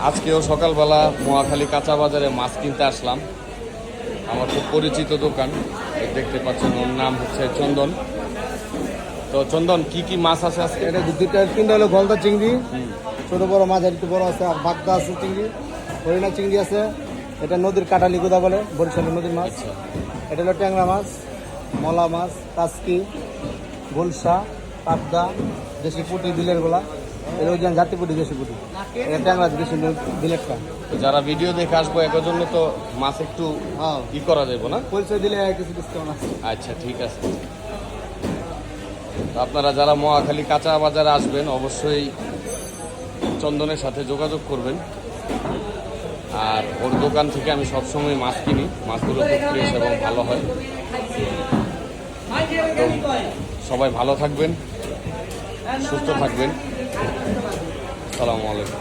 আজকেও সকালবেলা মহাখালী কাঁচা বাজারে মাছ কিনতে আসলাম। আমার খুব পরিচিত দোকান, দেখতে পাচ্ছেন, ওর নাম হচ্ছে চন্দন। তো চন্দন, কি কি মাছ আছে আজকে? এটা তিনটা হলো গলদা চিংড়ি, ছোট বড় মাছ আর একটু বড় আছে, আর বাগদা আছে চিংড়ি, হরিণা চিংড়ি আছে। এটা নদীর কাটালি গোদা বলে, বরিশালের নদীর মাছ। এটা হলো ট্যাংরা মাছ, মলা মাছ, কাসকি, গোলসা, পাবদা, দেশি পুঁটি, বিলের গোলা। এটা ওই জাতি পুঁটি, দেশি পুঁটি। এটা ট্যাংরা দেশি বিলেটটা। তো যারা ভিডিও দেখে আসবো এর জন্য তো মাছ একটু ই করা যাবে না? পরিচয় দিলে কিছু ডিসকাউন্ট আছে। আচ্ছা, ঠিক আছে। তো আপনারা যারা মহাখালী কাঁচা বাজারে আসবেন অবশ্যই চন্দনের সাথে যোগাযোগ করবেন। আর ওর দোকান থেকে আমি সবসময় মাছ কিনি, মাছগুলো খুব ফ্রেশ এবং ভালো হয়। তো সবাই ভালো থাকবেন, সুস্থ থাকবেন। আসসালামু আলাইকুম।